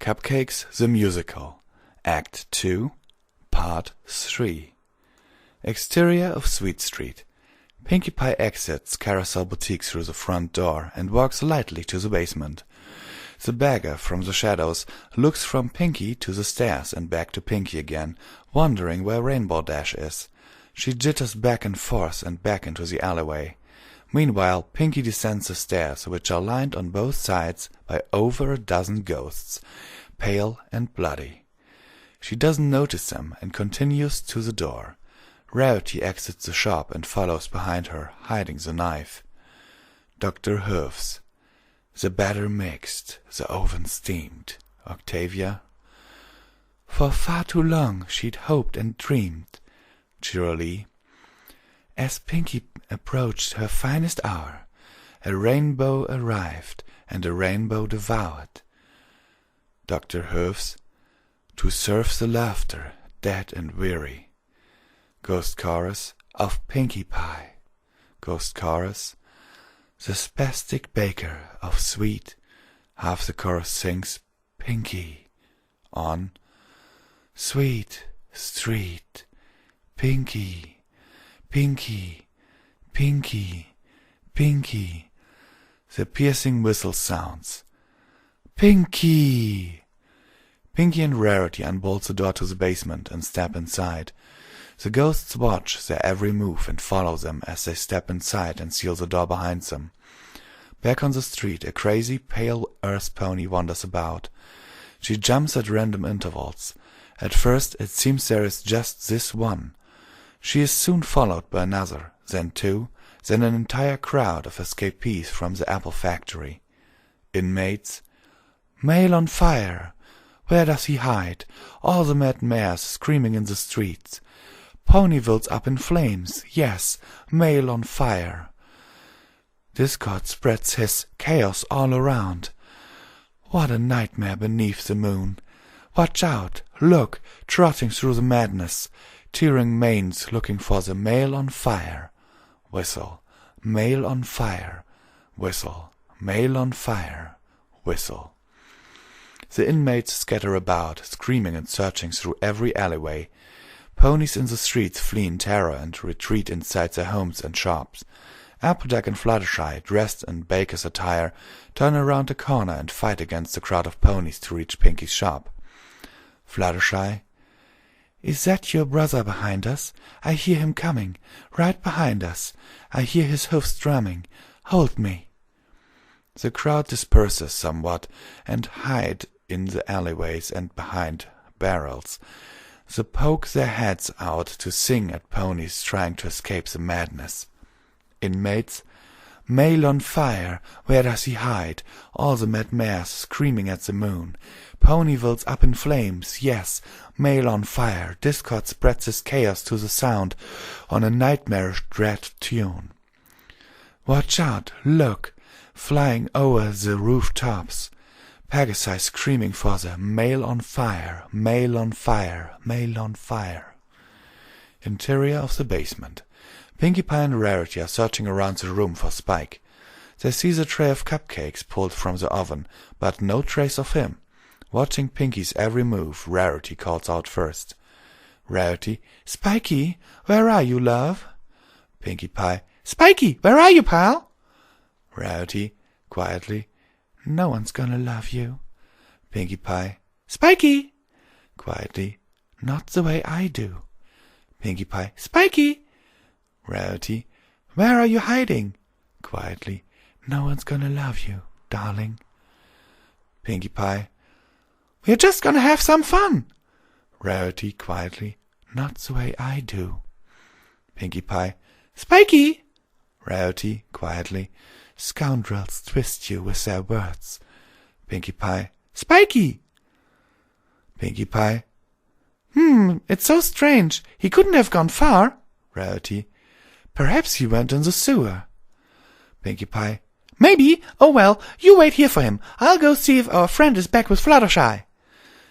Cupcakes the Musical, Act 2, Part 3. Exterior of Sweet Street. Pinkie Pie exits Carousel Boutique through the front door and walks lightly to the basement. The beggar from the shadows looks from Pinkie to the stairs and back to Pinkie again, wondering where Rainbow Dash is. She jitters back and forth and back into the alleyway. Meanwhile, Pinkie descends the stairs, which are lined on both sides by over a dozen ghosts, pale and bloody. She doesn't notice them and continues to the door. Rarity exits the shop and follows behind her, hiding the knife. Dr. Hoofs. The batter mixed, the oven steamed. Octavia. For far too long she'd hoped and dreamed. Cheerily. As Pinkie approached her finest hour, a rainbow arrived and a rainbow devoured. Dr. Hoofs. To serve the laughter, dead and weary. Ghost chorus of Pinkie Pie. Ghost chorus. The spastic baker of sweet. Half the chorus sings Pinkie. On. Sweet street. Pinkie. Pinkie, Pinkie, Pinkie. The piercing whistle sounds. Pinkie! Pinkie and Rarity unbolt the door to the basement and step inside. The ghosts watch their every move and follow them as they step inside and seal the door behind them. Back on the street, a crazy, pale earth pony wanders about. She jumps at random intervals. At first it seems there is just this one. She is soon followed by another, then two, then an entire crowd of escapees from the apple factory. Inmates. Mail on fire! Where does he hide? All the mad mares screaming in the streets. Ponyville's up in flames, yes, mail on fire. Discord spreads his chaos all around. What a nightmare beneath the moon. Watch out, look, trotting through the madness. Tearing manes looking for the mail on fire. Whistle, mail on fire. Whistle, mail on fire. Whistle. The inmates scatter about, screaming and searching through every alleyway. Ponies in the streets flee in terror and retreat inside their homes and shops. Applejack and Fluttershy, dressed in baker's attire, turn around the corner and fight against the crowd of ponies to reach Pinkie's shop. Fluttershy. Is that your brother behind us? I hear him coming, right behind us. I hear his hoofs drumming. Hold me. The crowd disperses somewhat and hide in the alleyways and behind barrels. They poke their heads out to sing at ponies trying to escape the madness. Inmates. Mail on fire! Where does he hide? All the mad mares screaming at the moon. Ponyville's up in flames, yes, mail on fire. Discord spreads his chaos to the sound on a nightmarish dread tune. Watch out, look, flying over the rooftops. Pegasi screaming for the mail on fire, mail on fire, mail on fire. Interior of the basement. Pinkie Pie and Rarity are searching around the room for Spike. They see the tray of cupcakes pulled from the oven, but no trace of him. Watching Pinkie's every move, Rarity calls out first. Rarity. Spiky, where are you, love? Pinkie Pie. Spiky, where are you, pal? Rarity, quietly. No one's gonna love you. Pinkie Pie. Spiky! Quietly. Not the way I do. Pinkie Pie. Spiky! Rarity. Where are you hiding? Quietly. No one's gonna love you, darling. Pinkie Pie. We're just gonna have some fun. Rarity, quietly. Not the way I do. Pinkie Pie. Spiky! Rarity, quietly. Scoundrels twist you with their words. Pinkie Pie. Spiky! Pinkie Pie. It's so strange. He couldn't have gone far. Rarity. Perhaps he went in the sewer. Pinkie Pie. Maybe. Oh well, you wait here for him. I'll go see if our friend is back with Fluttershy.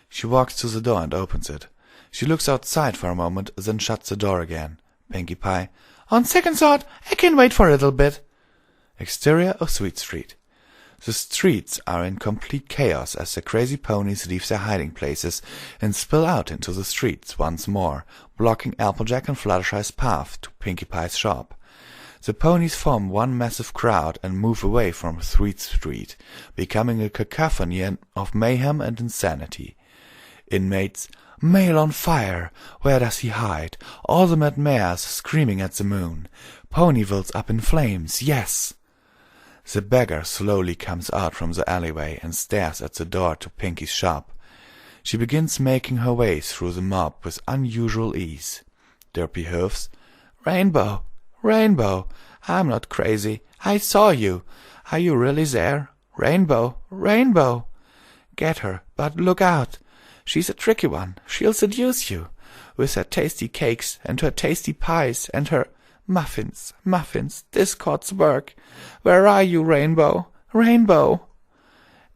She walks to the door and opens it. She looks outside for a moment, then shuts the door again. Pinkie Pie. On second thought, I can wait for a little bit. Exterior of Sweet Street. The streets are in complete chaos as the crazy ponies leave their hiding places and spill out into the streets once more, blocking Applejack and Fluttershy's path to Pinkie Pie's shop. The ponies form one massive crowd and move away from Sweet Street, becoming a cacophony of mayhem and insanity. Inmates: "Mail on fire! Where does he hide?" All the mad mares screaming at the moon. Ponyville's up in flames, yes! The beggar slowly comes out from the alleyway and stares at the door to Pinkie's shop. She begins making her way through the mob with unusual ease. Derpy Hoofs: "Rainbow! Rainbow! I'm not crazy. I saw you. Are you really there? Rainbow! Rainbow! Get her, but look out! She's a tricky one. She'll seduce you. With her tasty cakes, and her tasty pies, and her muffins, discord's work. Where are you, Rainbow? Rainbow!"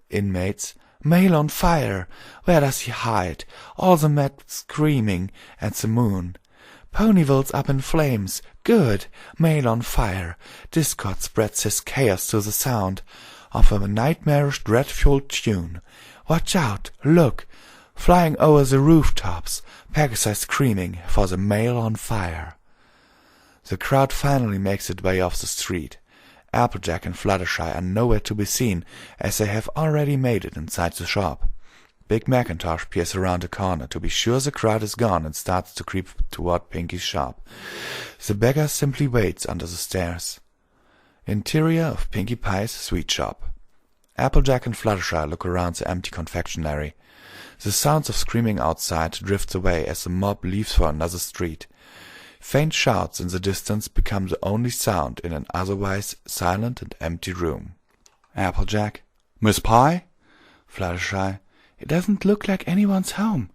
Inmates: "Mail on fire! Where does he hide?" All the mad screaming at the moon. Ponyville's up in flames. Good! Mail on fire. Discord spreads his chaos to the sound of a nightmarish, dreadful tune. Watch out! Look! Flying over the rooftops, Pegasus screaming for the mail on fire. The crowd finally makes its way off the street. Applejack and Fluttershy are nowhere to be seen, as they have already made it inside the shop. Big Macintosh peers around the corner to be sure the crowd is gone and starts to creep toward Pinkie's shop. The beggar simply waits under the stairs. Interior of Pinkie Pie's sweet shop. Applejack and Fluttershy look around the empty confectionery. The sounds of screaming outside drift away as the mob leaves for another street. Faint shouts in the distance become the only sound in an otherwise silent and empty room. Applejack: "Miss Pie?" Fluttershy: "It doesn't look like anyone's home."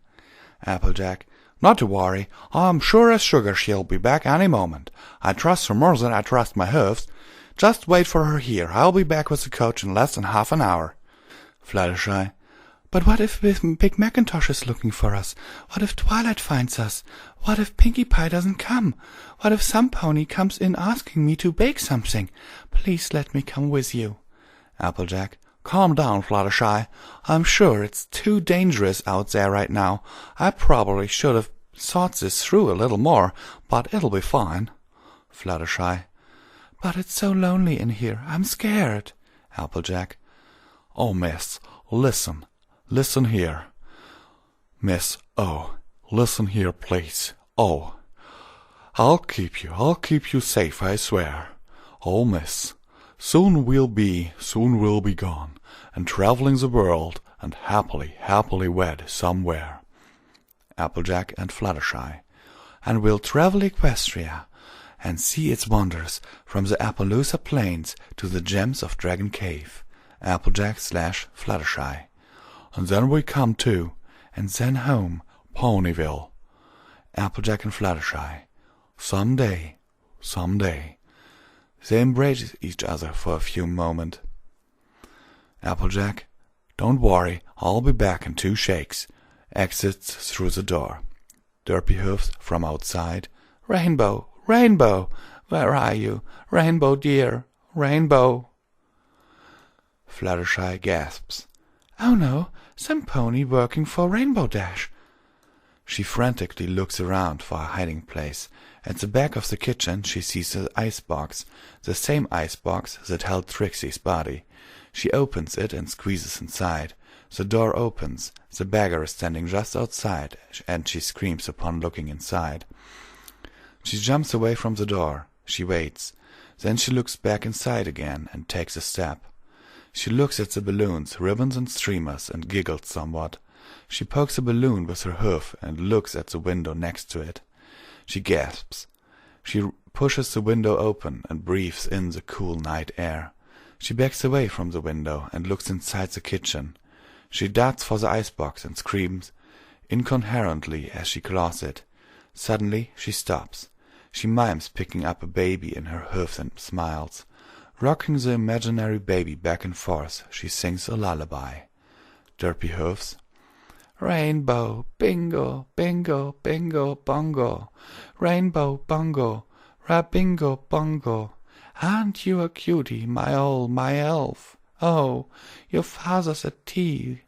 Applejack: "Not to worry. I'm sure as sugar she'll be back any moment. I trust her more than I trust my hoofs. Just wait for her here. I'll be back with the coach in less than half an hour." Fluttershy: "But what if Big Macintosh is looking for us? What if Twilight finds us? What if Pinkie Pie doesn't come? What if some pony comes in asking me to bake something? Please let me come with you." Applejack: "Calm down, Fluttershy. I'm sure it's too dangerous out there right now. I probably should have thought this through a little more, but it'll be fine." Fluttershy: "But it's so lonely in here. I'm scared." Applejack: "Oh, miss, listen. Listen here. Miss, listen here, please. I'll keep you safe, I swear. Oh, miss, soon we'll be gone, and traveling the world, and happily wed somewhere." Applejack and Fluttershy: "And we'll travel Equestria, and see its wonders, from the Appaloosa Plains to the gems of Dragon Cave." Applejack/Fluttershy: "And then we come to, and then home, Ponyville." Applejack and Fluttershy: Some day. They embrace each other for a few moments. Applejack: "Don't worry, I'll be back in 2 shakes." Exits through the door. Derpy Hoofs from outside: "Rainbow, Rainbow, where are you? Rainbow dear, Rainbow." Fluttershy gasps: "Oh no, some pony working for Rainbow Dash." She frantically looks around for a hiding place. At the back of the kitchen she sees the icebox, the same icebox that held Trixie's body. She opens it and squeezes inside. The door opens. The beggar is standing just outside, and she screams upon looking inside. She jumps away from the door. She waits. Then she looks back inside again and takes a step. She looks at the balloons, ribbons and streamers, and giggles somewhat. She pokes a balloon with her hoof and looks at the window next to it. She gasps. She pushes the window open and breathes in the cool night air. She backs away from the window and looks inside the kitchen. She darts for the icebox and screams incoherently as she claws it. Suddenly she stops. She mimes picking up a baby in her hoofs and smiles. Rocking the imaginary baby back and forth, she sings a lullaby. Derpy Hoofs: "Rainbow, bingo, bingo, bingo, bongo. Rainbow, bongo, ra-bingo, bongo. Aren't you a cutie, my elf? Oh, your father's at tea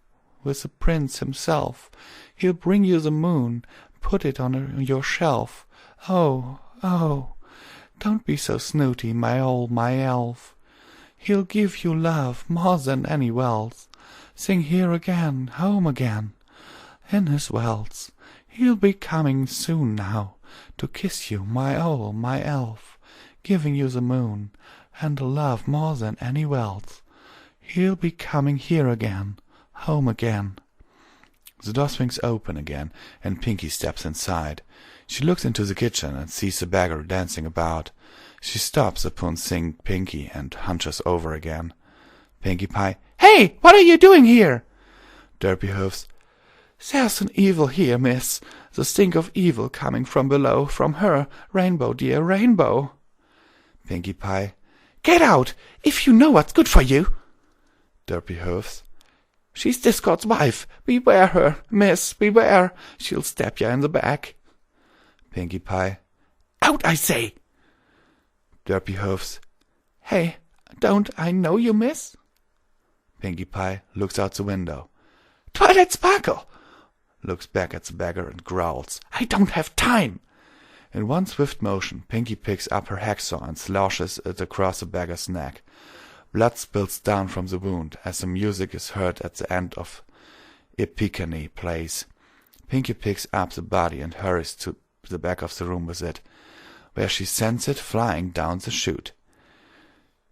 with the prince himself. He'll bring you the moon, put it on your shelf. Oh, oh, don't be so snooty, my elf. He'll give you love more than any wealth. Sing here again, home again, in his wells. He'll be coming soon now, to kiss you, my elf, giving you the moon, and love more than any wealth. He'll be coming here again, home again. The door swings open again, and Pinky steps inside. She looks into the kitchen and sees the beggar dancing about. She stops upon seeing Pinky and hunches over again. Pinkie Pie, "Hey, what are you doing here?" Derpy Hoofs, "There's an evil here, miss. The stink of evil coming from below, from her, Rainbow, dear Rainbow." Pinkie Pie, "Get out, if you know what's good for you." Derpy Hoofs, "She's Discord's wife. Beware her, miss, beware. She'll stab ya in the back." Pinkie Pie, "Out, I say." Derpy Hoofs, "Hey, don't I know you, miss?" Pinkie Pie looks out the window. "Twilight Sparkle!" Looks back at the beggar and growls, "I don't have time." In one swift motion, Pinky picks up her hacksaw and slashes it across the beggar's neck. Blood spills down from the wound as the music is heard at the end of Epiphany plays. Pinky picks up the body and hurries to the back of the room with it, where she sends it flying down the chute.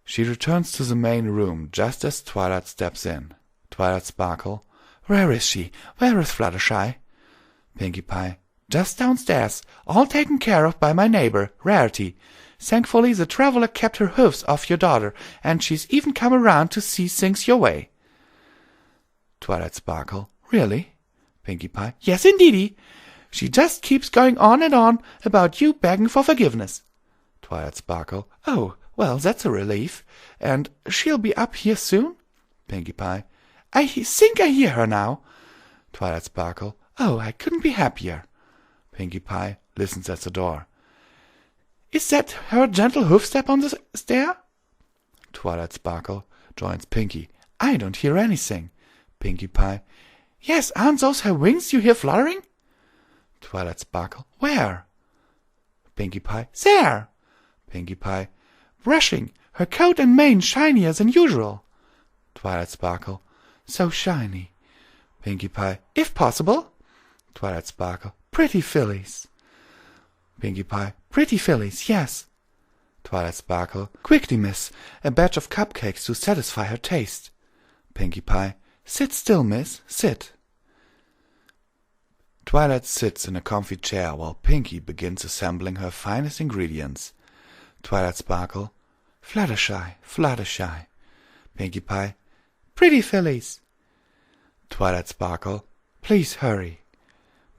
She returns to the main room just as Twilight steps in. Twilight Sparkle, "Where is she? Where is Fluttershy?" Pinkie Pie, "Just downstairs, all taken care of by my neighbor, Rarity. Thankfully the traveler kept her hoofs off your daughter, and she's even come around to see things your way." Twilight Sparkle, "Really?" Pinkie Pie, "Yes, indeedy. She just keeps going on and on about you begging for forgiveness." Twilight Sparkle, "Oh, well, that's a relief. And she'll be up here soon?" Pinkie Pie, "I think I hear her now." Twilight Sparkle, "Oh, I couldn't be happier." Pinkie Pie listens at the door. "Is that her gentle hoof-step on the stair?" Twilight Sparkle joins Pinky. "I don't hear anything." Pinkie Pie, "Yes, aren't those her wings you hear fluttering?" Twilight Sparkle, "Where?" Pinkie Pie, "There." Pinkie Pie, "Brushing, her coat and mane shinier than usual." Twilight Sparkle, "So shiny." Pinkie Pie, "If possible." Twilight Sparkle, "Pretty fillies." Pinkie Pie, "Pretty fillies, yes." Twilight Sparkle, "Quickly, miss, a batch of cupcakes to satisfy her taste." Pinkie Pie, "Sit still, miss, sit." Twilight sits in a comfy chair while Pinky begins assembling her finest ingredients. Twilight Sparkle, "Fluttershy, Fluttershy." Pinkie Pie, "Pretty fillies." Twilight Sparkle, "Please hurry."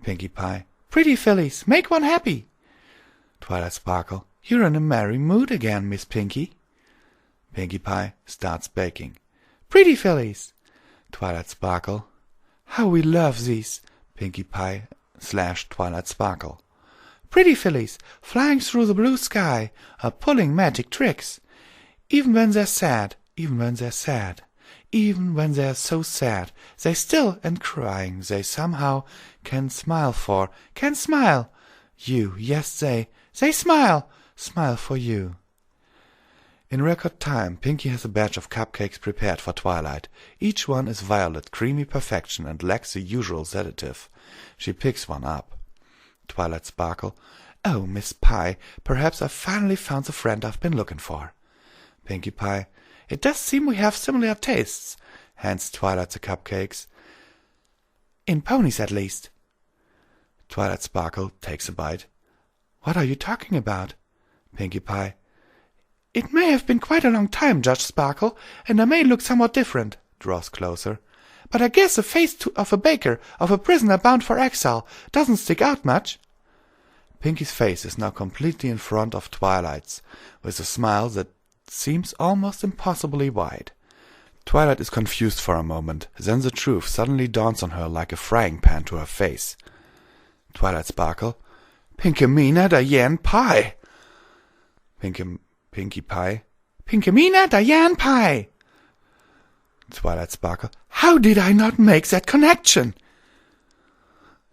Pinkie Pie, "Pretty fillies, make one happy." Twilight Sparkle, "You're in a merry mood again, Miss Pinky." Pinkie Pie starts baking. "Pretty fillies." Twilight Sparkle, "How we love these." Pinkie Pie / Twilight Sparkle, "Pretty fillies, flying through the blue sky, are pulling magic tricks. Even when they're sad, even when they're sad, even when they're so sad, they still and crying, they somehow can smile can smile. You, yes, they smile for you." In record time, Pinky has a batch of cupcakes prepared for Twilight. Each one is violet, creamy perfection and lacks the usual sedative. She picks one up. Twilight Sparkle, "Oh, Miss Pie, perhaps I've finally found the friend I've been looking for." Pinkie Pie, "It does seem we have similar tastes." Hands Twilight the cupcakes. "In ponies, at least." Twilight Sparkle takes a bite. "What are you talking about?" Pinkie Pie, "It may have been quite a long time, Judge Sparkle, and I may look somewhat different," draws closer. "But I guess the face of a baker, of a prisoner bound for exile, doesn't stick out much." Pinky's face is now completely in front of Twilight's, with a smile that seems almost impossibly wide. Twilight is confused for a moment, then the truth suddenly dawns on her like a frying pan to her face. Twilight Sparkle, "Pinkemina Diane Pie." Pinkie Pie, "Pinkemina Diane Pie." Twilight Sparkle. How did I not make that connection?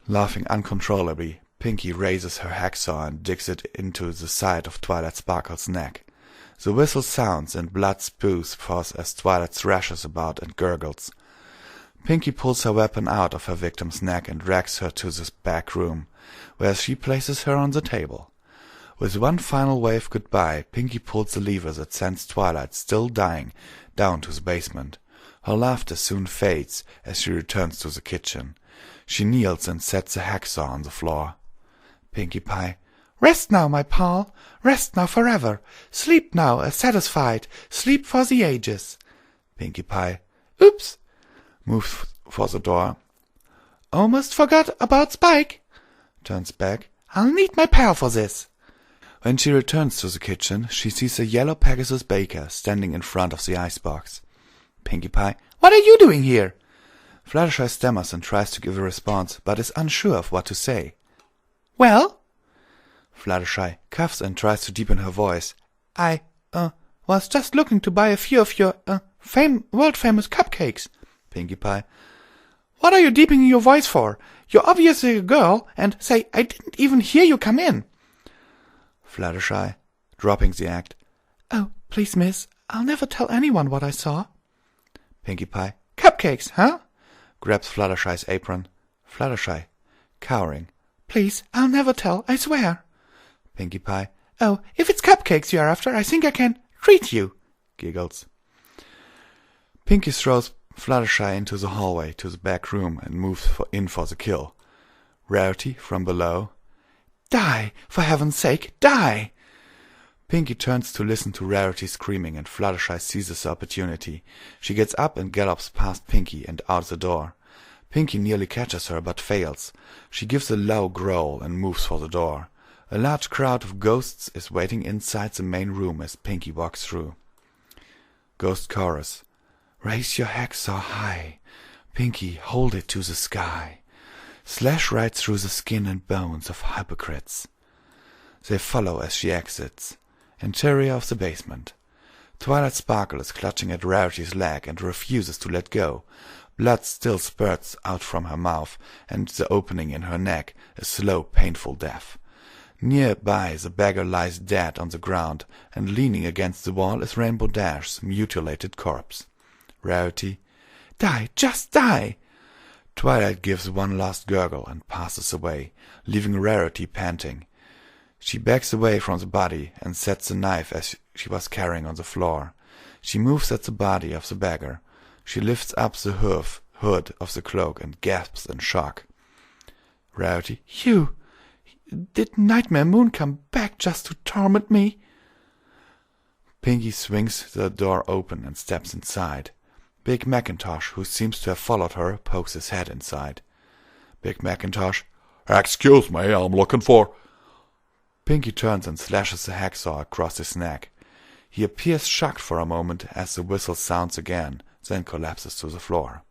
Laughing uncontrollably, Pinky raises her hacksaw and digs it into the side of Twilight Sparkle's neck. The whistle sounds and blood spews forth as Twilight thrashes about and gurgles. Pinky pulls her weapon out of her victim's neck and drags her to the back room, where she places her on the table. With one final wave goodbye, Pinky pulls the lever that sends Twilight, still dying, down to the basement. Her laughter soon fades as she returns to the kitchen. She kneels and sets the hacksaw on the floor. Pinkie Pie. Rest now, my pal. Rest now forever. Sleep now, satisfied. Sleep for the ages. Pinkie Pie. Oops. Moves for the door. Almost forgot about Spike. Turns back. I'll need my pal for this. When she returns to the kitchen, she sees a yellow Pegasus Baker standing in front of the icebox. Pinkie Pie. What are you doing here? Fluttershy stammers and tries to give a response, but is unsure of what to say. Well? Fluttershy coughs and tries to deepen her voice. I, was just looking to buy a few of your, world-famous cupcakes. Pinkie Pie. What are you deepening your voice for? You're obviously a girl, and say, I didn't even hear you come in. Fluttershy, dropping the act. Oh, please, miss, I'll never tell anyone what I saw. Pinkie Pie. Cupcakes, huh? Grabs Fluttershy's apron. Fluttershy, cowering. Please, I'll never tell, I swear. Pinkie Pie. Oh, if it's cupcakes you're after, I think I can treat you. Giggles. Pinkie throws Fluttershy into the hallway to the back room and moves in for the kill. Rarity, from below. Die! For heaven's sake, die! Pinkie turns to listen to Rarity screaming, and Fluttershy seizes the opportunity. She gets up and gallops past Pinkie and out the door. Pinkie nearly catches her, but fails. She gives a low growl and moves for the door. A large crowd of ghosts is waiting inside the main room as Pinkie walks through. Ghost Chorus. Raise your hacksaw high. Pinkie, hold it to the sky. Slash right through the skin and bones of hypocrites. They follow as she exits. Interior of the basement. Twilight Sparkle is clutching at Rarity's leg and refuses to let go. Blood still spurts out from her mouth, and the opening in her neck a slow, painful death. Nearby the beggar lies dead on the ground, and leaning against the wall is Rainbow Dash's mutilated corpse. Rarity. Die! Just die! Twilight gives one last gurgle and passes away, leaving Rarity panting. She backs away from the body and sets the knife as she was carrying on the floor. She moves at the body of the beggar. She lifts up the hood of the cloak and gasps in shock. Rarity. You! Did Nightmare Moon come back just to torment me? Pinkie swings the door open and steps inside. Big Macintosh, who seems to have followed her, pokes his head inside. Big Macintosh. Excuse me, I'm looking for... Pinkie turns and slashes the hacksaw across his neck. He appears shocked for a moment as the whistle sounds again, then collapses to the floor.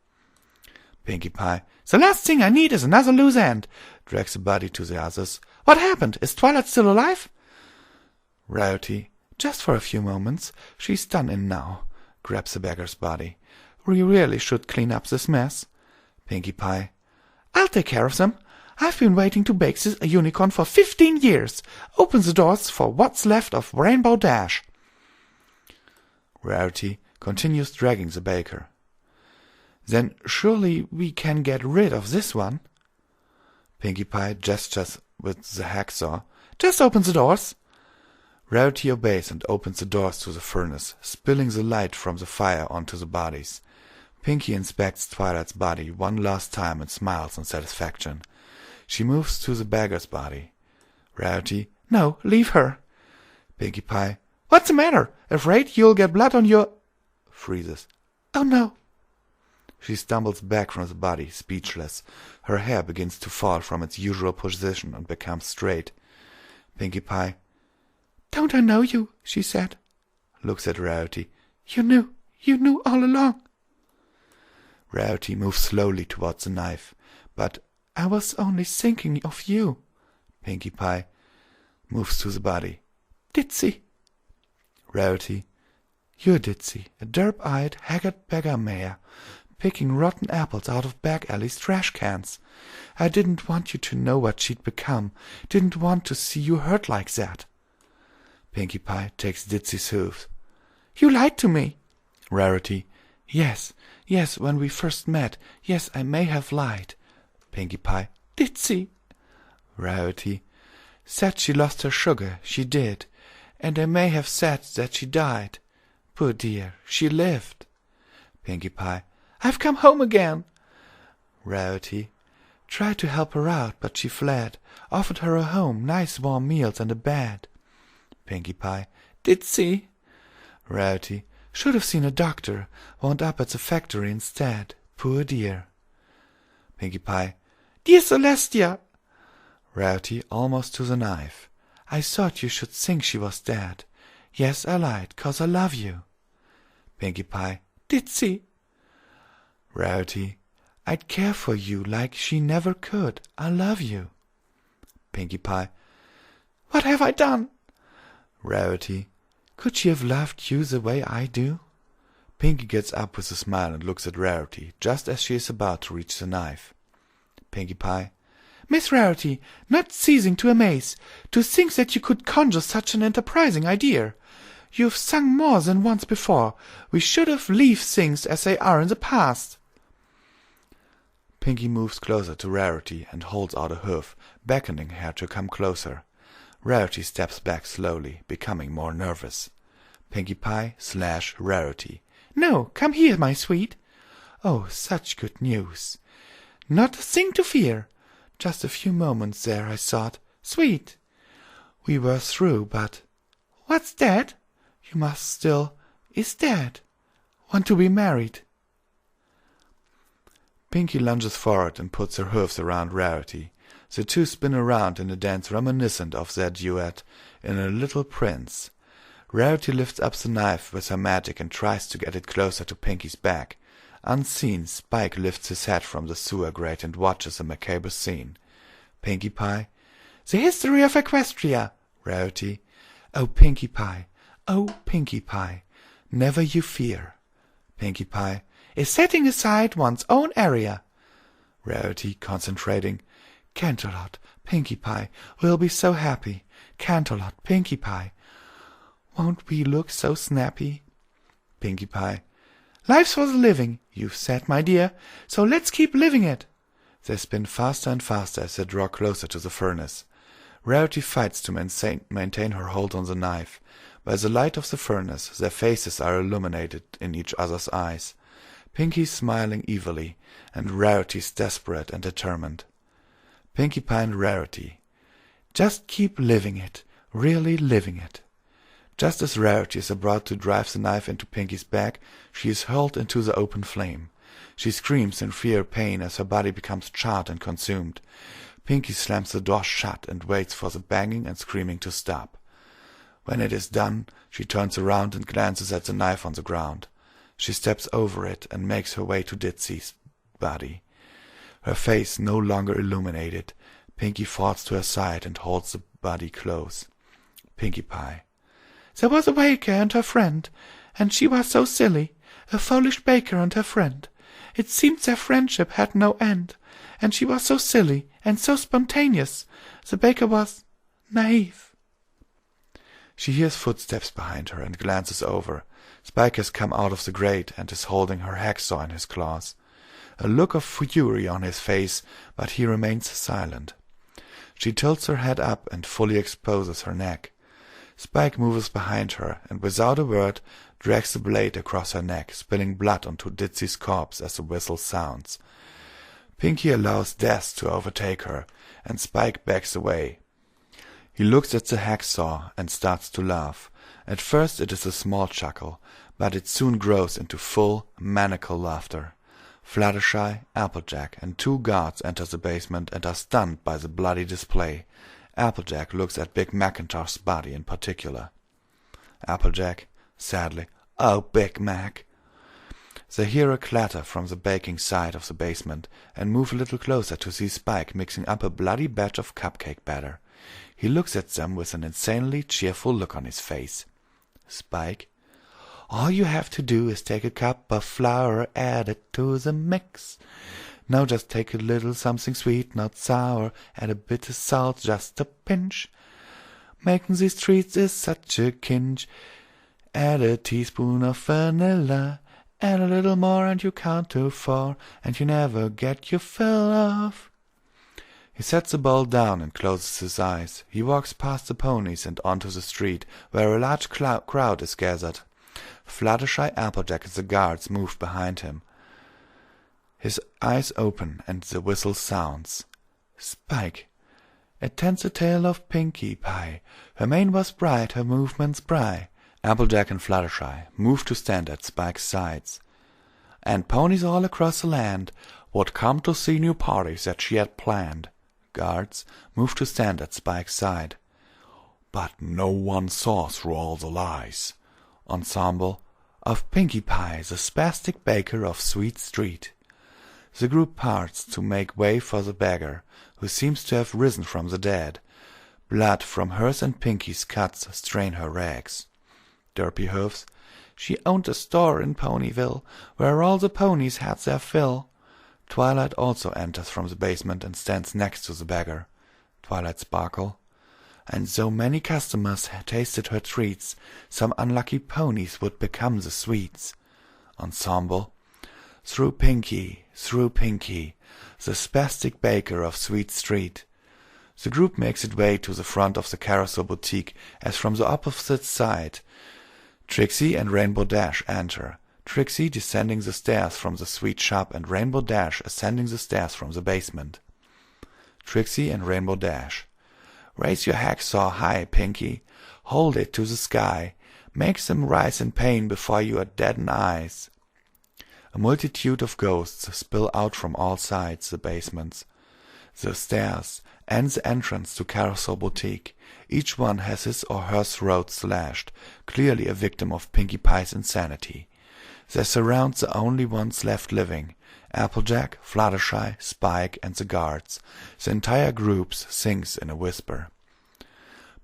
Pinkie Pie. The last thing I need is another loose end. Drags the body to the others. What happened? Is Twilight still alive? Rarity. Just for a few moments. She's done in now. Grabs the beggar's body. We really should clean up this mess. Pinkie Pie. I'll take care of them. I've been waiting to bake this unicorn for 15 years. Open the doors for what's left of Rainbow Dash. Rarity continues dragging the baker. Then surely we can get rid of this one. Pinkie Pie gestures with the hacksaw. Just open the doors. Rarity obeys and opens the doors to the furnace, spilling the light from the fire onto the bodies. Pinkie inspects Twilight's body one last time and smiles in satisfaction. She moves to the beggar's body. Rarity. No, leave her. Pinkie Pie. What's the matter? Afraid you'll get blood on your... Freezes. Oh no. She stumbles back from the body, speechless. Her hair begins to fall from its usual position and becomes straight. Pinkie Pie. Don't I know you? She said. Looks at Rarity. You knew all along. Rarity moves slowly towards the knife. But I was only thinking of you. Pinkie Pie moves to the body. Ditsy. Rarity. You're Ditzy, a derp-eyed, haggard beggar mare, picking rotten apples out of back alley's trash cans. I didn't want you to know what she'd become, didn't want to see you hurt like that. Pinkie Pie takes Ditzy's hoof. You lied to me. Rarity. Yes, when we first met. Yes, I may have lied. Pinkie Pie. Ditzy. Rarity. Said she lost her sugar, she did. And I may have said that she died. Poor dear, she lived. Pinkie Pie. I've come home again. Rarity. Tried to help her out, but she fled. Offered her a home, nice warm meals and a bed. Pinkie Pie. Ditzy. Rarity. Should have seen a doctor. Wound up at the factory instead. Poor dear. Pinkie Pie. Dear Celestia. Rarity almost to the knife. I thought you should think she was dead. Yes, I lied, 'cause I love you. Pinkie Pie. Ditzy. Rarity. I'd care for you like she never could. I love you. Pinkie Pie. What have I done? Rarity. Could she have loved you the way I do? Pinkie gets up with a smile and looks at Rarity, just as she is about to reach the knife. Pinkie Pie. Miss Rarity, not ceasing to amaze, to think that you could conjure such an enterprising idea. You've sung more than once before. We should have left things as they are in the past. Pinkie moves closer to Rarity and holds out a hoof, beckoning her to come closer. Rarity steps back slowly, becoming more nervous. Pinkie Pie / Rarity. No, come here, my sweet. Oh, such good news. Not a thing to fear. Just a few moments there, I thought. Sweet. We were through, but... What's that? You must still... is dead. Want to be married. Pinkie lunges forward and puts her hoofs around Rarity. The two spin around in a dance reminiscent of their duet in A Little Prince. Rarity lifts up the knife with her magic and tries to get it closer to Pinkie's back. Unseen, Spike lifts his head from the sewer grate and watches the macabre scene. Pinkie Pie. The history of Equestria. Rarity. Oh, Pinkie Pie. Oh, Pinkie Pie. Never you fear. Pinkie Pie. Is setting aside one's own area. Rarity, concentrating. Canterlot, Pinkie Pie, we'll be so happy. Canterlot, Pinkie Pie. Won't we look so snappy? Pinkie Pie. Life's for the living, you've said, my dear, so let's keep living it. They spin faster and faster as they draw closer to the furnace. Rarity fights to maintain her hold on the knife. By the light of the furnace, their faces are illuminated in each other's eyes. Pinkie's smiling evilly, and Rarity's desperate and determined. Pinkie Pie and Rarity. Just keep living it, really living it. Just as Rarity is about to drive the knife into Pinkie's back, she is hurled into the open flame. She screams in fear pain as her body becomes charred and consumed. Pinkie slams the door shut and waits for the banging and screaming to stop. When it is done, she turns around and glances at the knife on the ground. She steps over it and makes her way to Ditzy's body. Her face no longer illuminated, Pinkie falls to her side and holds the body close. Pinkie Pie. There was a baker and her friend, and she was so silly, a foolish baker and her friend. It seemed their friendship had no end, and she was so silly and so spontaneous. The baker was naive. She hears footsteps behind her and glances over. Spike has come out of the grate and is holding her hacksaw in his claws. A look of fury on his face, but he remains silent. She tilts her head up and fully exposes her neck. Spike moves behind her, and without a word drags the blade across her neck, spilling blood onto Ditzy's corpse as the whistle sounds. Pinkie allows death to overtake her, and Spike backs away. He looks at the hacksaw and starts to laugh. At first it is a small chuckle, but it soon grows into full, maniacal laughter. Fluttershy, Applejack, and 2 guards enter the basement and are stunned by the bloody display. Applejack looks at Big Macintosh's body in particular. Applejack, sadly, Oh, Big Mac. They hear a clatter from the baking side of the basement and move a little closer to see Spike mixing up a bloody batch of cupcake batter. He looks at them with an insanely cheerful look on his face. Spike. All you have to do is take a cup of flour, add it to the mix. Now just take a little something sweet, not sour, add a bit of salt, just a pinch. Making these treats is such a cinch. Add a teaspoon of vanilla, add a little more and you count to 4, and you never get your fill of. He sets the bowl down and closes his eyes. He walks past the ponies and onto the street, where a large crowd is gathered. Fluttershy, Applejack, and the guards move behind him. His eyes open and the whistle sounds. Spike. It tends the tale of Pinkie Pie. Her mane was bright, her movements spry. Applejack and Fluttershy move to stand at Spike's sides. And ponies all across the land would come to see new parties that she had planned. Guards move to stand at Spike's side. But no one saw through all the lies. Ensemble of Pinkie Pie, the spastic baker of Sweet Street. The group parts to make way for the beggar, who seems to have risen from the dead. Blood from hers and Pinkie's cuts stain her rags. Derpy Hoofs, she owned a store in Ponyville, where all the ponies had their fill. Twilight also enters from the basement and stands next to the beggar. Twilight Sparkle. And so many customers had tasted her treats, some unlucky ponies would become the sweets. Ensemble. Through Pinkie, the spastic baker of Sweet Street. The group makes its way to the front of the Carousel Boutique, as from the opposite side Trixie and Rainbow Dash enter. Trixie descending the stairs from the sweet shop, and Rainbow Dash ascending the stairs from the basement. Trixie and Rainbow Dash. Raise your hacksaw high, Pinkie. Hold it to the sky. Make them rise in pain before you deaden eyes. A multitude of ghosts spill out from all sides, the basements, the stairs, and the entrance to Carousel Boutique. Each one has his or her throat slashed, clearly a victim of Pinkie Pie's insanity. They surround the only ones left living, Applejack, Fluttershy, Spike, and the guards. The entire group sings in a whisper.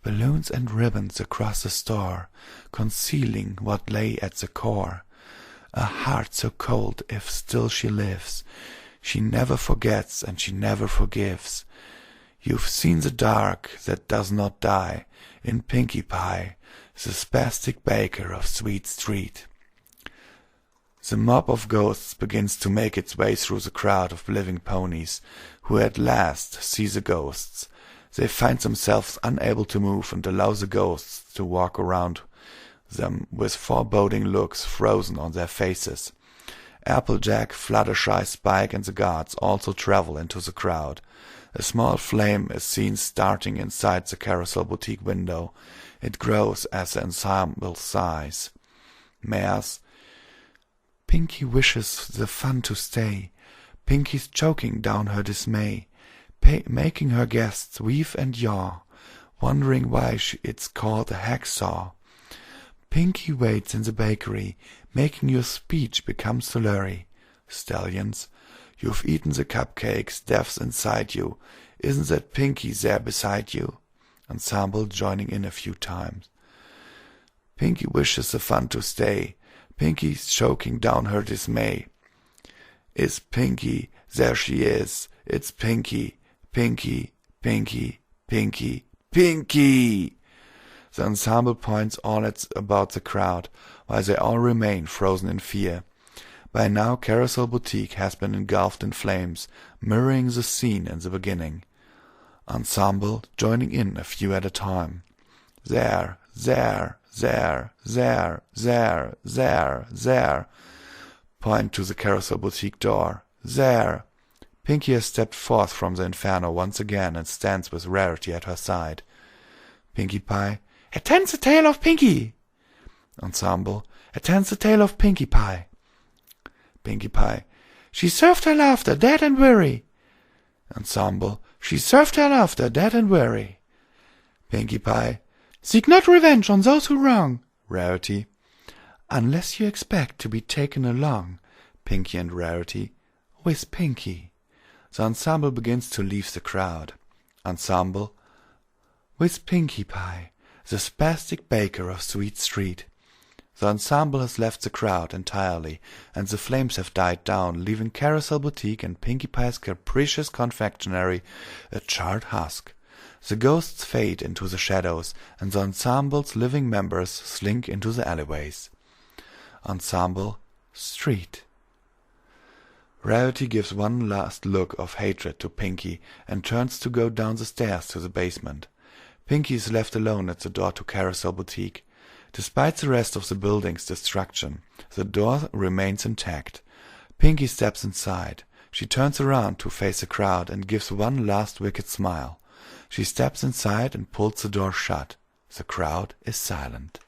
Balloons and ribbons across the store, concealing what lay at the core. A heart so cold if still she lives, she never forgets and she never forgives. You've seen the dark that does not die in Pinkie Pie, the spastic baker of Sweet Street. The mob of ghosts begins to make its way through the crowd of living ponies, who at last see the ghosts. They find themselves unable to move and allow the ghosts to walk around them with foreboding looks frozen on their faces. Applejack, Fluttershy, Spike, and the guards also travel into the crowd. A small flame is seen starting inside the Carousel Boutique window. It grows as the ensemble sighs. Mares. Pinkie wishes the fun to stay. Pinkie's choking down her dismay, making her guests weave and yaw, wondering why it's called a hacksaw. Pinkie waits in the bakery, making your speech become slurry. Stallions, you've eaten the cupcakes, death's inside you. Isn't that Pinkie there beside you? Ensemble joining in a few times. Pinkie wishes the fun to stay. Pinkie's choking down her dismay. Is Pinkie, there she is. It's Pinkie, Pinkie, Pinkie, Pinkie, Pinkie! The ensemble points all about the crowd, while they all remain frozen in fear. By now Carousel Boutique has been engulfed in flames, mirroring the scene in the beginning. Ensemble joining in a few at a time. There, point to the Carousel Boutique door. There. Pinkie has stepped forth from the inferno once again and stands with Rarity at her side. Pinkie Pie. It tends the tale of Pinkie. Ensemble. It tends the tale of Pinkie Pie. Pinkie Pie. She served her laughter, dead and weary. Ensemble. She served her laughter, dead and weary. Pinkie Pie. Seek not revenge on those who wrong. Rarity. Unless you expect to be taken along, Pinkie and Rarity, with Pinkie. The ensemble begins to leave the crowd. Ensemble. With Pinkie Pie, the spastic baker of Sweet Street. The ensemble has left the crowd entirely, and the flames have died down, leaving Carousel Boutique and Pinkie Pie's Capricious Confectionery a charred husk. The ghosts fade into the shadows, and the ensemble's living members slink into the alleyways. Ensemble Street. Rarity gives one last look of hatred to Pinkie and turns to go down the stairs to the basement. Pinkie is left alone at the door to Carousel Boutique. Despite the rest of the building's destruction, the door remains intact. Pinkie steps inside. She turns around to face the crowd and gives one last wicked smile. She steps inside and pulls the door shut. The crowd is silent.